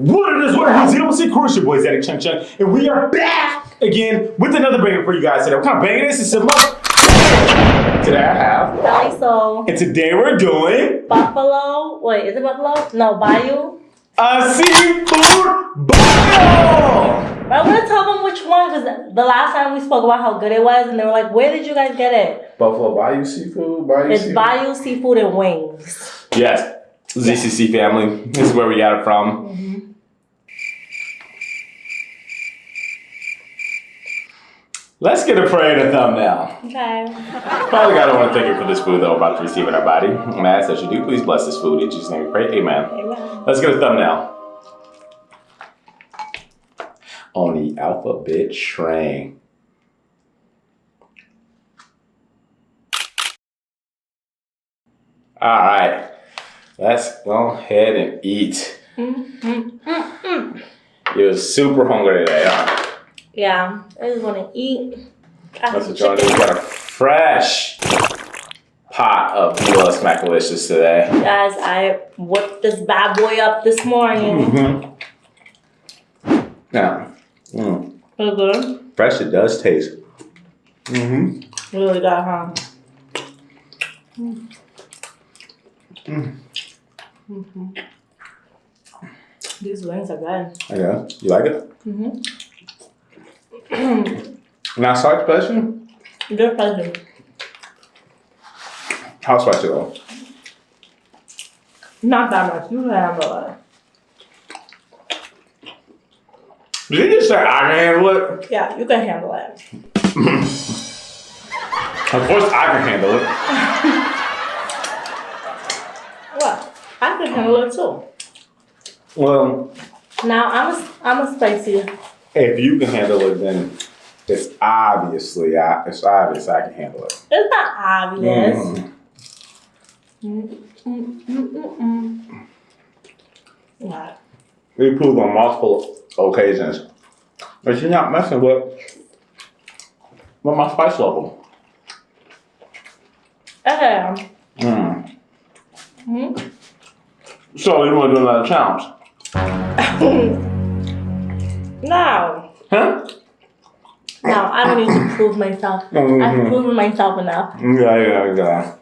What it is, what it is, ZCCCrew, it's your boy ZaddyChunkChunk, and we are back again with another banger for you guys today. What kind of banger is this? Today I have Elli soul. And today we're doing Buffalo. Wait, is it buffalo? No, bayou. A seafood bottle! I'm gonna tell them which one because the last time we spoke about how good it was, and they were like, "Where did you guys get it?" Buffalo Bayou Seafood? It's bayou seafood and wings. Yes, ZCCFamily. This is where we got it from. Mm-hmm. Let's get a prayer and a thumbnail. Okay. Father God, I want to thank you for this food that we're about to receive in our body. And I ask that you do please bless this food. In Jesus' name we pray. Amen. Amen. Let's get a thumbnail. On the alphabet train. All right. Let's go ahead and eat. You're super hungry today, huh? Yeah, I just want to eat. That's what y'all do. We got a fresh pot of Vila Smackalicious today. Guys, I whipped this bad boy up this morning. Now, Is it good? fresh it does taste. Really good, huh? These wings are good. Yeah, you like it? Not salt spicy? Good pleasure. How spicy though? Not that much. You can handle it. Did you just say I can handle it? Yeah, you can handle it. Of course I can handle it. What? I can handle it too. Well, Now I'm a spicy. if you can handle it, then it's obvious I can handle it. It's not obvious. What? We proved on multiple occasions that you're not messing with my spice level. Okay. So you want to do another challenge? No. Huh? No, I don't need to prove myself. I've proven myself enough. Yeah.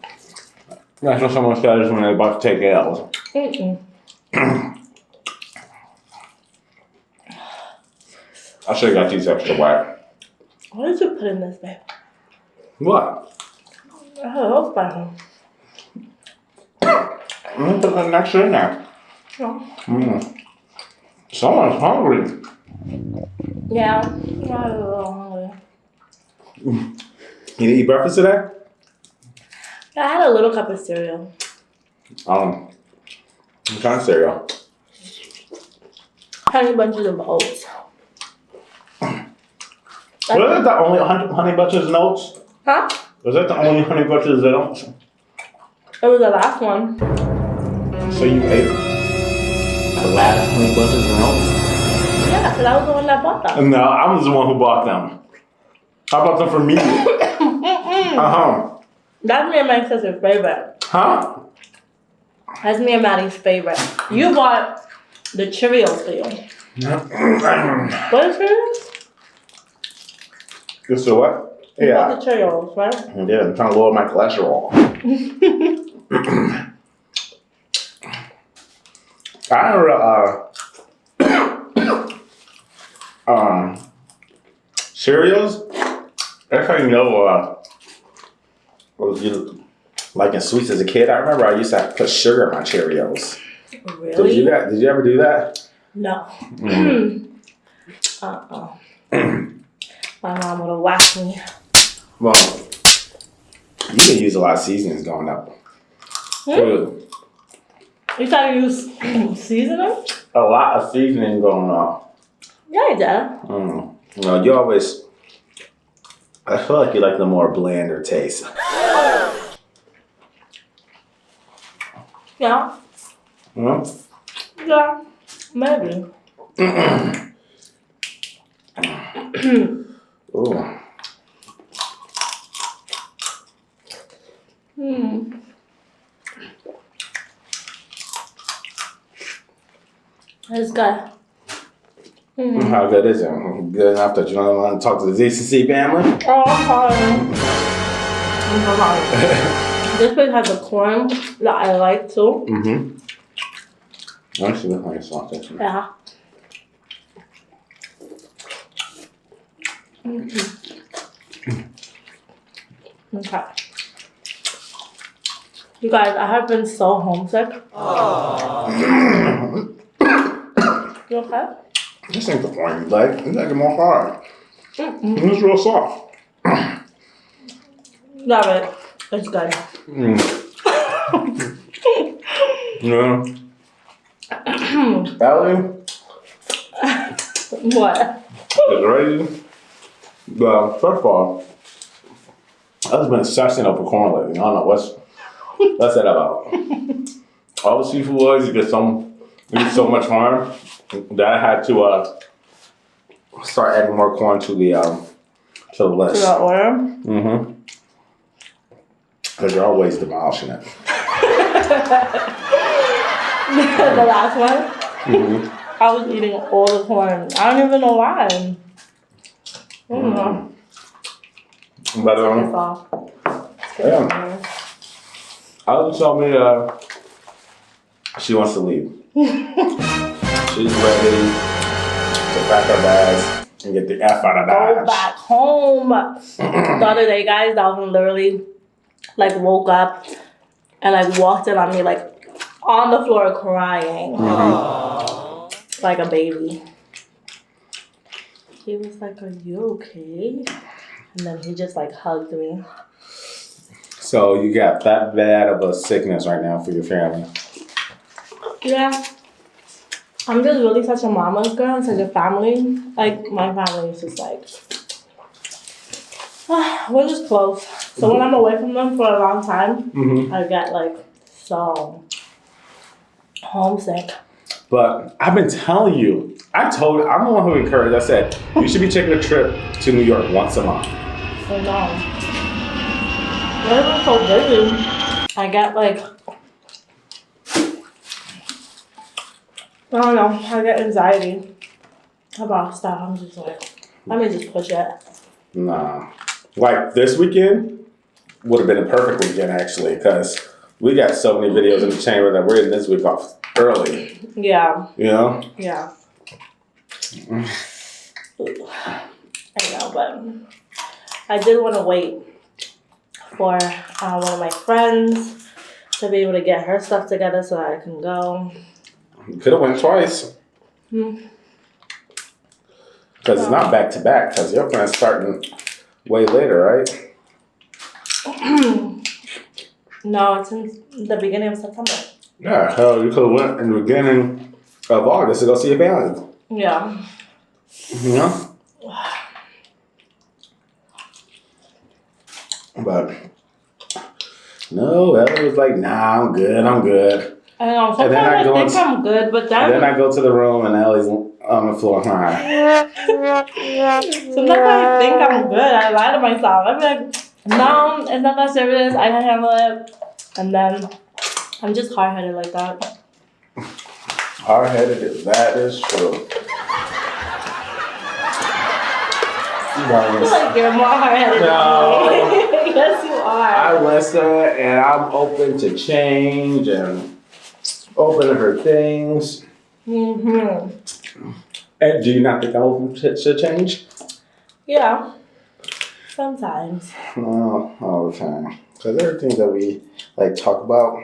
That's what someone says when they're about to take L's. I should have got these extra wet. What did you put in this, babe? What? Oh, that's fine. Put that extra in there. Someone's hungry. Yeah, I'm a little hungry. You didn't eat breakfast today? I had a little cup of cereal. What kind of cereal? Honey bunches of oats. Was that the only honey bunches and oats? Huh? Was that the only honey bunches and oats? It was the last one. So you ate the last honey bunches and oats? Yeah, because I was the one that bought them. No, I was the one who bought them. I bought them for me. That's me and my sister's favorite. Huh? That's me and Maddie's favorite. You bought the Cheerios for you. What is Cheerios? Just the what? You bought the Cheerios, right? Yeah, I'm trying to lower my cholesterol. I remember, cereals. That's how you know what was you liking sweets as a kid. I remember I used to put sugar in my Cheerios. Really? Did you ever do that? No. My mom would have whacked me. Well, you can use a lot of seasonings going up. Dude, You trying to use seasoning? a lot of seasoning going up. Yeah, I did. You know, you always. I feel like you like the more blander taste. Yeah. Yeah. Maybe. Ooh. It's good. Mm-hmm. How good is it? Good enough that you don't want to talk to the ZCC family? Oh, I'm sorry. I'm so sorry. This place has the corn that I like too. Mm-hmm. Actually, look like sausage. Yeah. Mm-hmm. Okay. You guys, I have been so homesick. You okay? This ain't the point you like. You like it more hard. It's real soft. Love it. It's good. Yeah. Elli What? is ready. Well, first of all, I've been obsessing over corn lately. I don't know what's that about. All the seafood was you get so much harm that I had to start adding more corn to the list. To the order? Mm-hmm. Because you're always demolishing it. The last one? Mm-hmm. I was eating all the corn. I don't even know why. I don't know. But It's off. yeah. Elli told me she wants to leave. She's ready to pack her bags and get the F out of Go Dodge. back home. The other day, guys, Dalvin literally like woke up and like walked in on me like on the floor crying. Like a baby. He was like, "Are you okay?" And then he just like hugged me. So you got that bad of a sickness right now for your family. Yeah. I'm just really such a mama's girl and such a family. Like, my family is just like, we're just close. So when I'm away from them for a long time, I get like so homesick. But I've been telling you, I'm the one who encouraged. I said, you should be taking a trip to New York once a month. So no. They're so busy. I get like, I don't know, I get anxiety about stuff. I'm just like, let me just push it. Nah. Like this weekend would have been a perfect weekend actually, because we got so many videos in the chamber that we're in this week off early. Yeah. You know? Yeah. I know, but I did want to wait for one of my friends to be able to get her stuff together so that I can go. You could have went twice. Because it's not back to back, because your friend's starting way later, right? No, it's in the beginning of September. Yeah, hell, you could have went in the beginning of August to go see your family. Yeah. You know? But no, Elli was like, nah, I'm good. I know. Sometimes I think I'm good, but then I go to the room and Ellie's on the floor crying. Sometimes I think I'm good. I lie to myself. I'm like, no, it's not that serious. I can handle it. And then I'm just hard-headed like that. Hard-headed, that is true. I feel like you're more hard-headed than me. Yes, you are. I listen and I'm open to change and open to her things. And do you not think I'm open to change? Yeah. Sometimes. No, all the time. Because there are things that we like talk about.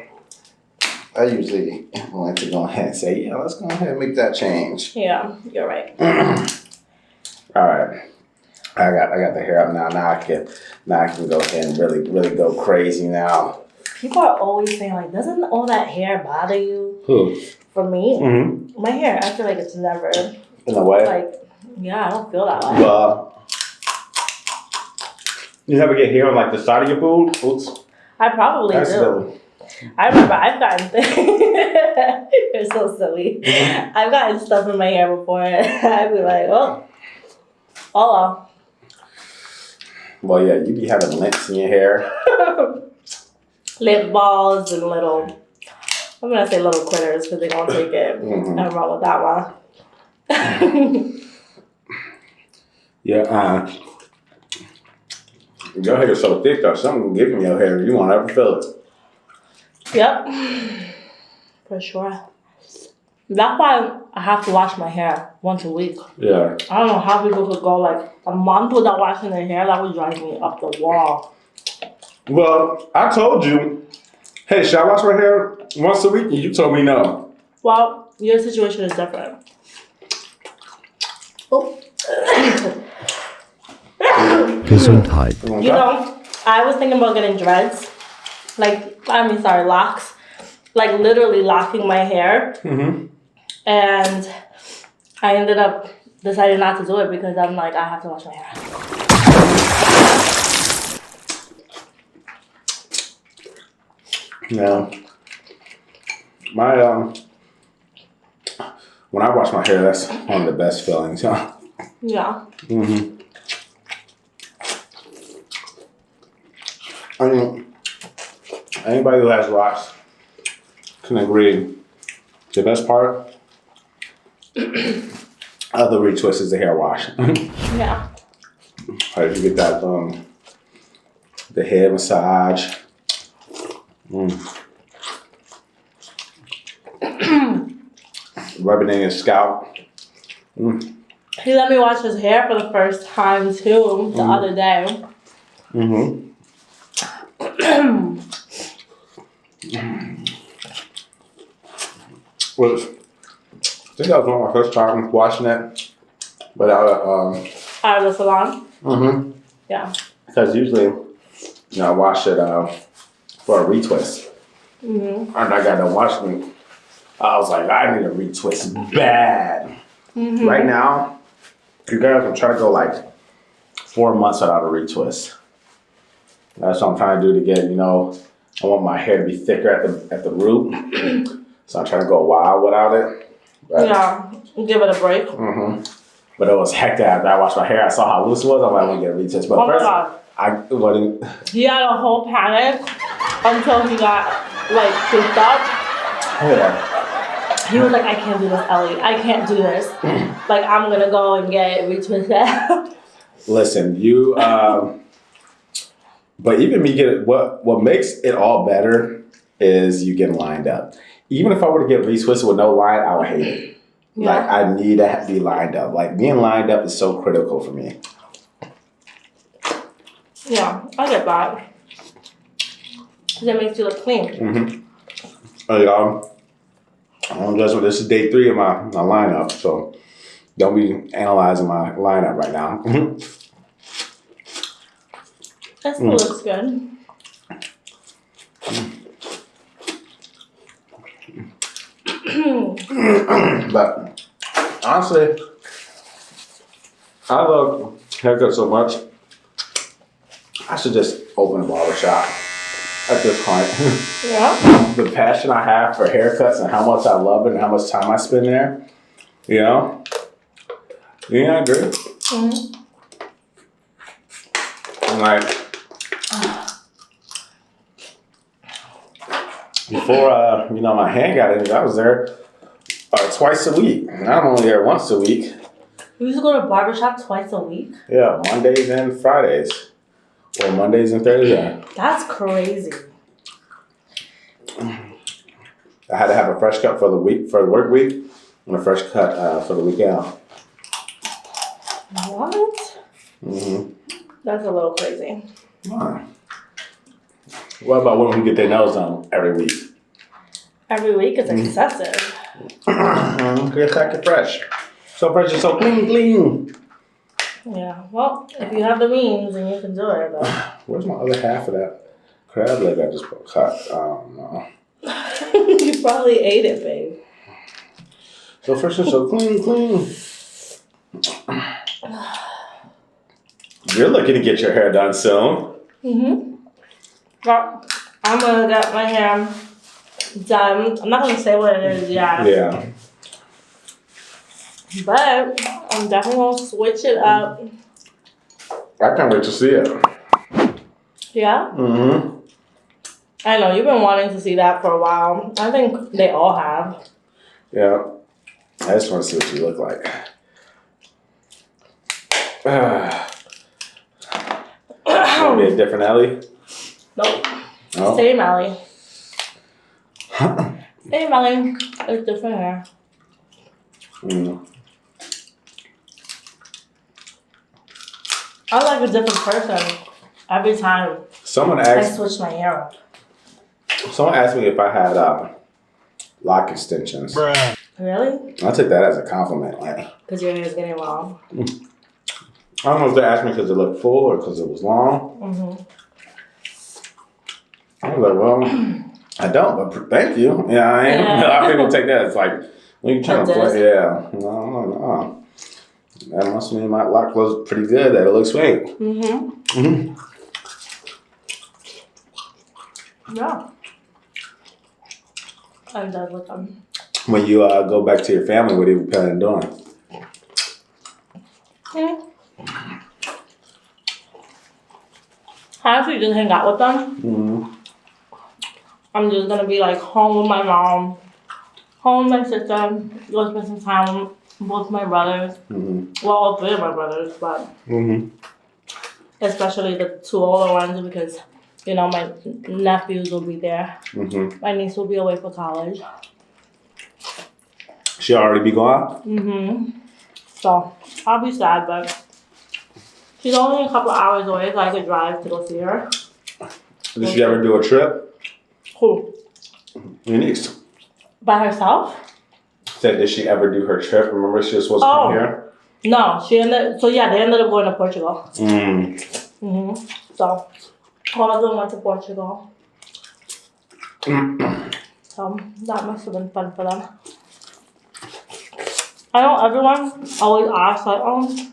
I usually like to go ahead and say, yeah, let's go ahead and make that change. Yeah, you're right. All right. I got the hair up now. Now I can go ahead and really go crazy now. People are always saying like, doesn't all that hair bother you? Who? For me, Mm-hmm. my hair, I feel like it's never In a way. like, yeah, I don't feel that way. You ever get hair on like the side of your boob? Oops. I probably do. Accidentally. I remember I've gotten things. You're so silly. I've gotten stuff in my hair before. I'd be like, oh well. Well, yeah, you be having links in your hair. Lip balls and little I'm gonna say little critters because they're gonna take it and run with that one. Yeah, your hair is so thick though. Something giving your hair. You won't ever feel it. Yep. For sure. That's why I have to wash my hair once a week. Yeah. I don't know how people could go like a month without washing their hair. That would drive me up the wall. Well, I told you, hey, should I wash my hair once a week? And you told me no. Well, your situation is different. Oh. Gesundheit. You know, I was thinking about getting dreads. Locks. Like literally locking my hair. And I ended up deciding not to do it because I'm like, I have to wash my hair. Yeah. My when I wash my hair, that's one of the best feelings, huh? Yeah. I mean, anybody who has locks can agree. The best part of the retwist is the hair wash. Yeah. Like you get that the head massage. Rubbing in your scalp. He let me wash his hair for the first time too the other day. Well, I think that was one of my first time washing it, but Out of the salon? Yeah. because usually, I wash it for a retwist, and I got done washing. I was like, I need a retwist bad. Right now, you guys, I'm trying to go like 4 months without a retwist. That's what I'm trying to do to get, I want my hair to be thicker at the root. So I'm trying to go a while without it. But, Yeah. Give it a break. But it was hectic after I washed my hair. I saw how loose it was. I'm like, I want to get a retwist. But Oh my first, God. He had a whole panic until he got like cooped up. Yeah. He was like, I can't do this, Ellie. I can't do this. Like, I'm gonna go and get it retwisted. Listen, but even me getting, what makes it all better is you getting lined up. Even if I were to get retwisted with no line, I would hate it. Yeah. Like, I need to be lined up. Like, being lined up is so critical for me. Yeah, I get that. Because it makes you look clean. This is day 3 of my lineup, so don't be analyzing my lineup right now. That still looks good. But honestly, I love haircuts so much. I should just open a barbershop at this point. Yeah. The passion I have for haircuts and how much I love it and how much time I spend there, Yeah, I agree. Like, before, my hand got injured, I was there twice a week. Now I'm only there once a week. You used to go to a barbershop twice a week? Yeah, Mondays and Fridays. Or Mondays and Thursdays. That's crazy. I had to have a fresh cut for the work week, and a fresh cut for the weekend. What? That's a little crazy. What about women who get their nails done every week? Every week is excessive. Get back fresh. So fresh and so clean. Yeah, well, if you have the means, then you can do it. But... Where's my other half of that crab leg I just cut? I don't know. You probably ate it, babe. So fresh and so clean. You're looking to get your hair done soon. Well, I'm gonna get my hair done. I'm not gonna say what it is yet. Yeah. But I'm definitely gonna switch it up. I can't wait to see it. Yeah? I know, you've been wanting to see that for a while. I think they all have. Yeah. I just want to see what you look like. Want to be a different Elli? Nope. No? Same Elli. Same Elli. It's different hair. Mm. I'm like a different person every time Someone I asked switch my hair up. me if I had lock extensions. Really? I took that as a compliment. Like, Because your hair is getting long. I don't know if they asked me because it looked full or because it was long. Mm-hmm. I was like, well, I don't, but thank you. Yeah, I am. Yeah. A lot of people take that. It's like, when you trying to play, yeah. No. That must mean my lock looks pretty good. That it looks sweet. Mm-hmm. Mm-hmm. Yeah. I'm done with them. When you go back to your family, what are you planning on doing? I actually just hang out with them. Mm-hmm. I'm just gonna be like home with my mom, home with my sister, go spend some time with both my brothers. Mm-hmm. Well, all three of my brothers, but especially the two older ones because, you know, my nephews will be there. Mm-hmm. My niece will be away for college. She already be gone? Mm-hmm. So I'll be sad, but she's only a couple hours away, so I could drive to go see her. Did she ever do a trip? Who? Your niece. By herself? Said, did she ever do her trip? Remember she was supposed to come here? No, they ended up going to Portugal. Mm-hmm. So all of them went to Portugal. So that must have been fun for them. I know everyone always asks like, oh,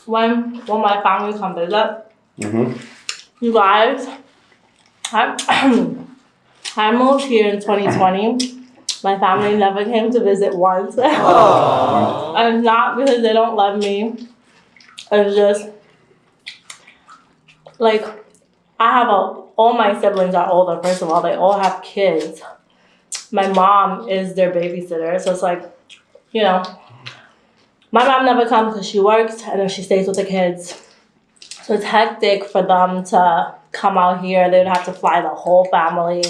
when will my family come visit? Mm-hmm. You guys, I moved here in 2020. My family never came to visit once. And not because they don't love me. It's just like all my siblings are older. First of all, they all have kids. My mom is their babysitter, so it's like, you know, my mom never comes because she works and then she stays with the kids. So it's hectic for them to come out here. They would have to fly the whole family.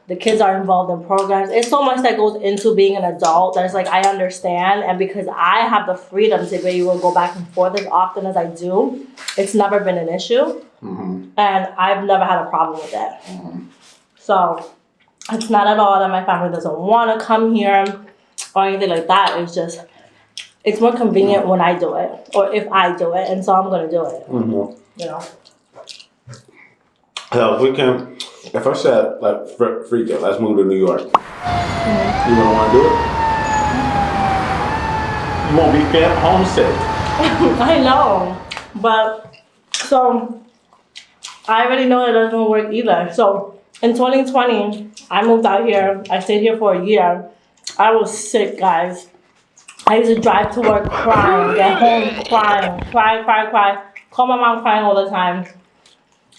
The kids are involved in programs. It's so much that goes into being an adult that it's like, I understand. And because I have the freedom to be able to go back and forth as often as I do, it's never been an issue. Mm-hmm. And I've never had a problem with it. Mm-hmm. So it's not at all that my family doesn't want to come here or anything like that. It's just, it's more convenient when I do it or if I do it. And so I'm going to do it. Mm-hmm. You know? So if I said, like, freak it, let's move to New York. Mm-hmm. You gonna want to do it? You won't be homesick. I know. But, so, I already know it doesn't work either. So, in 2020, I moved out here. I stayed here for a year. I was sick, guys. I used to drive to work crying, get home crying, cry. Call my mom crying all the time.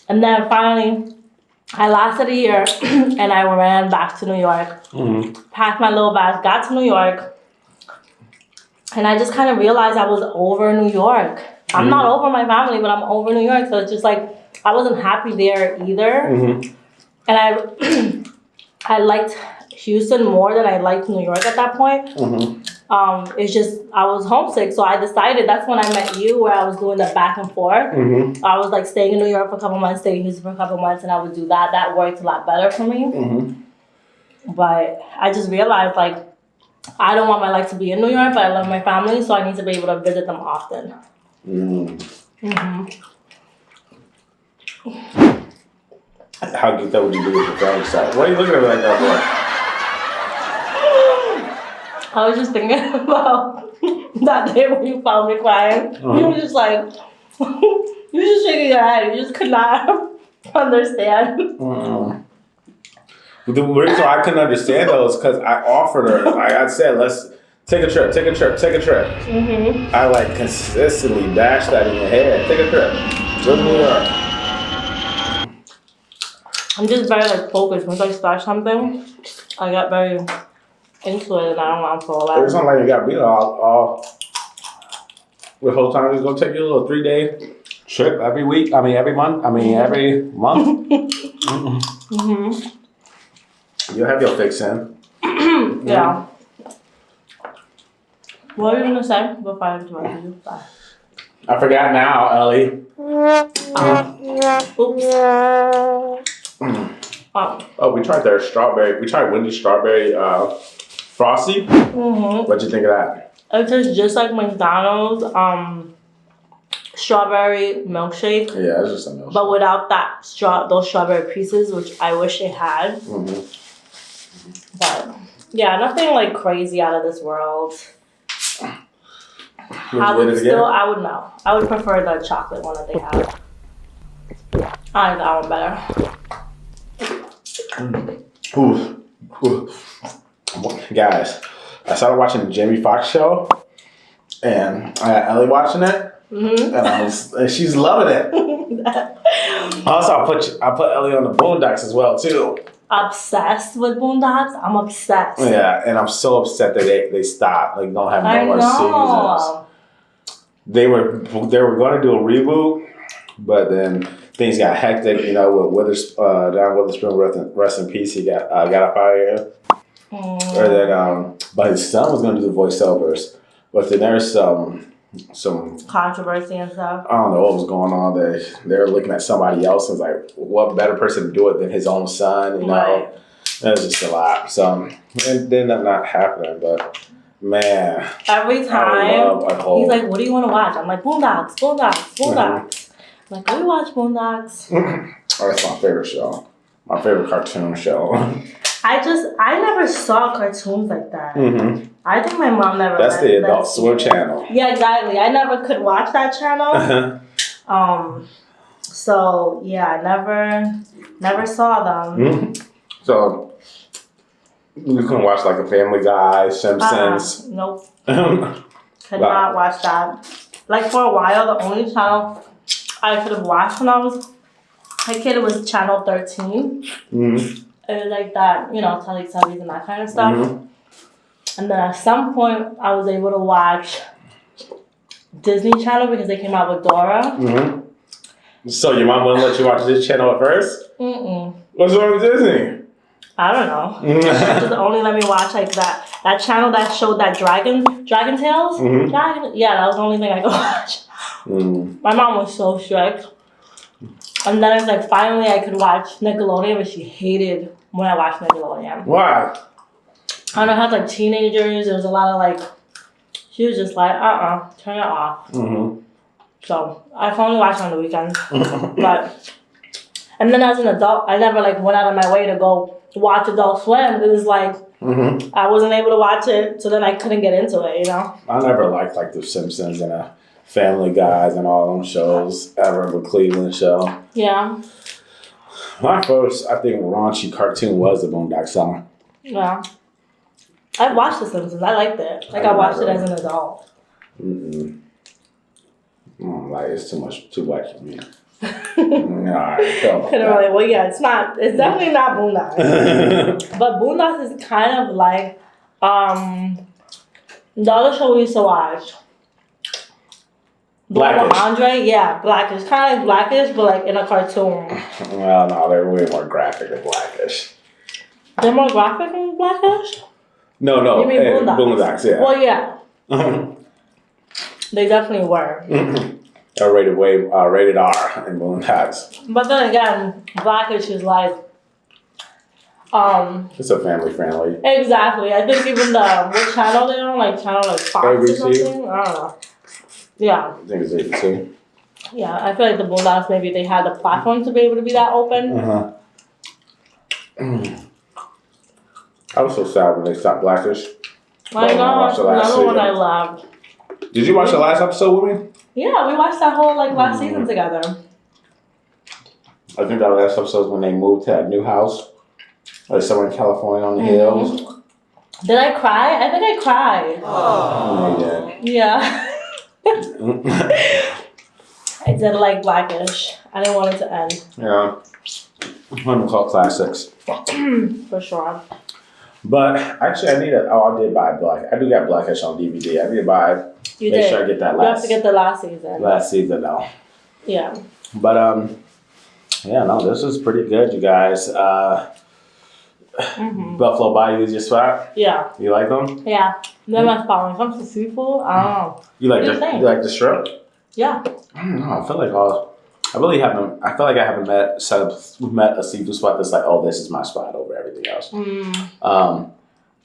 And then finally, I lasted a year and I ran back to New York. Mm-hmm. Packed my little bag, got to New York. And I just kind of realized I was over New York. I'm not over my family, but I'm over New York. So it's just like, I wasn't happy there either. Mm-hmm. And I liked Houston more than I liked New York at that point. Mm-hmm. It's just, I was homesick. So I decided, that's when I met you, where I was doing the back and forth. Mm-hmm. I was like staying in New York for a couple months, staying in Houston for a couple months, and I would do that. That worked a lot better for me. Mm-hmm. But I just realized, like, I don't want my life to be in New York, but I love my family, so I need to be able to visit them often. Mm-hmm. How geeked up would you be with your family side? Why are you looking at me like that, boy? I was just thinking about that day when you found me crying. Uh-huh. You were just like, you were just shaking your head. You just could not understand. Uh-huh. The reason I couldn't understand those because I offered her, like I said, let's take a trip. Mm-hmm. I like consistently bashed that in your head. Take a trip. Go to New York. I'm just very like focused. Once I start something, I get very into it and I don't want to fall out. It's not like you gotta be there all the whole time. It's gonna take you a little 3-day trip every week. I mean, every month. Every month. You'll have your fix in. Yeah. What were you gonna say before I interrupted you? Bye. I forgot now, Ellie. Oops. Oh, we tried their strawberry. We tried Wendy's strawberry frosty. What'd you think of that? It tastes just like McDonald's strawberry milkshake. Yeah, it's just a milkshake. But without that those strawberry pieces, which I wish it had. But yeah, nothing like crazy out of this world. I would know. I would prefer the chocolate one that they have. I like that one better. Guys, I started watching the Jamie Foxx show, and I got Ellie watching it, and she's loving it. Also, I put Ellie on the Boondocks as well too. Obsessed with Boondocks? I'm obsessed. Yeah, and I'm so upset that they stopped. Like, don't have no more seasons. They were going to do a reboot, but then things got hectic. You know, with Don Witherspoon, rest in peace. He got up out of here. Or that but his son was going to do the voiceovers, but then there's some controversy and stuff. I don't know what was going on. They're looking at somebody else and was like, what better person to do it than his own son? You know, right. That was just a lot. So it ended up not happening, but. Man. Every time he's like, what do you want to watch? I'm like, Boondocks. I'm like, go watch Boondocks. Oh, that's my favorite show. My favorite cartoon show. I never saw cartoons like that. I think my mom never. That's the Adult Swim channel. Yeah, exactly. I never could watch that channel. So yeah, I never saw them. So. You couldn't watch like a Family Guy, Simpsons. Nope. Could not watch that. Like for a while, the only channel I could have watched when I was a kid was Channel 13. It was like that, you know, Teletubbies and that kind of stuff. And then at some point, I was able to watch Disney Channel because they came out with Dora. So your mom wouldn't let you watch this channel at first? What's wrong with Disney? I don't know. Just only let me watch like that channel that showed that Dragon Tales. Yeah, that was the only thing I could watch. My mom was so strict. And then it's like finally I could watch Nickelodeon, but she hated when I watched Nickelodeon. Why? I don't know, I had like teenagers. There was a lot of like, she was just like, turn it off. So I can only watch on the weekends. And then as an adult, I never like went out of my way to go watch Adult Swim because it's like I wasn't able to watch it, so then I couldn't get into it, you know? I never liked like the Simpsons and Family Guys and all them shows ever, the Cleveland show. Yeah. My first, I think, raunchy cartoon was the Boondocks song. Yeah. I watched The Simpsons. I liked it. Like I watched it as an adult. Like it's too black for me. Well, yeah, it's definitely not Boondocks. But Boondocks is kind of like the other show we used to watch. Blackish. Andre, yeah, Blackish. Kind of like Blackish, but like in a cartoon. Well, no, they're way more graphic than Blackish. They're more graphic than Blackish? No. You mean Boondocks? Boondocks, yeah. Well, yeah. They definitely were. Rated R in Boondocks. But then again, Blackish is like it's a family friendly. Exactly. I think even what channel they're on, like channel like Fox ABC? or something. I don't know. Yeah. I think it's ABC. Yeah, I feel like the Boondocks, maybe they had the platform to be able to be that open. I was so sad when they stopped Blackish. My gosh, another one I loved. Did you watch the last episode with me? Yeah, we watched that whole last season together. I think that last episode was when they moved to that new house. Like somewhere in California on the hills. Did I cry? I think I cried. Oh, yeah. I did like Blackish. I didn't want it to end. Yeah. One of them called classics. For sure. But actually, I did buy Black. I do got Blackish on DVD. I need to buy. You make did. sure I get that You last. have to get the last season. Last season though. Yeah. But yeah, no, this is pretty good, you guys. Buffalo Bayou is your spot. Yeah. You like them? Yeah. Then my spot when it comes to seafood, I don't know. You like What do you think? you like the shrimp? Yeah. I don't know. I feel like I really haven't. I feel like I haven't met a seafood spot that's like, oh, this is my spot over everything else.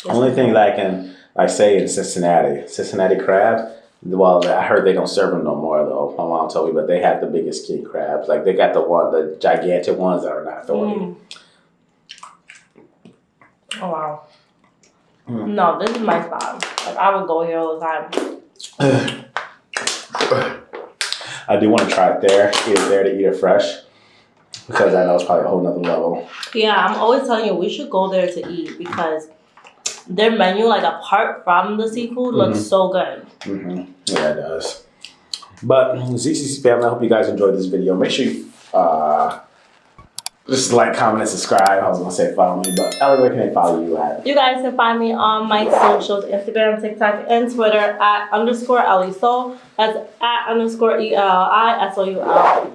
Only thing that I can say in Cincinnati crab. Well, I heard they don't serve them no more though. My mom told me, but they had the biggest king crabs. Like they got the gigantic ones that are not thorny. Oh wow. No, this is my spot. Like I would go here all the time. I do want to try it there. Eat it there to eat it fresh. Because I know it's probably a whole nother level. Yeah, I'm always telling you we should go there to eat because their menu, like apart from the seafood, looks so good. Yeah, it does. But ZCC family, I hope you guys enjoyed this video. Make sure you just like, comment, and subscribe. I was gonna say follow me, but Ellie, where can they follow you at? You guys can find me on my socials, Instagram, TikTok, and Twitter at _Elli Soul. That's at _ELISOUL.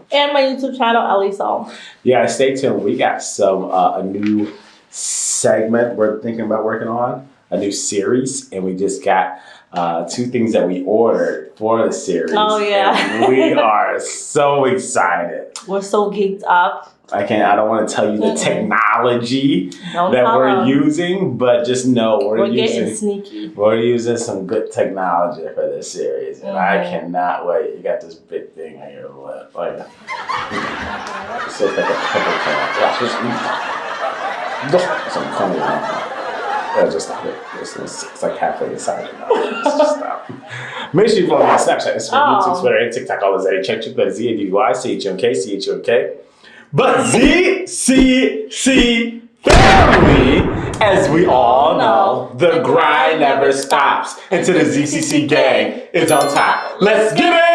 And my YouTube channel, Elli Soul. Yeah, guys, stay tuned. We got some a new segment we're thinking about working on, a new series, and we just got 2 things that we ordered for the series. Oh yeah. And we are so excited. We're so geeked up. I don't want to tell you the technology Don't that tell we're them. using, but just know we're getting using sneaky. We're using some good technology for this series, and I cannot wait. You got this big thing on your lip, like it's like a pepper can. Watch this. Some funny. Just stop it. It's like halfway inside. Just stop. Make sure you follow me on Snapchat, Instagram, YouTube, Twitter, and TikTok. All the ZaddyChunkChunk. That is ZaddyChunkChunk. But ZCC Family, as we all know, the grind never stops until the ZCC gang is on top. Let's get it!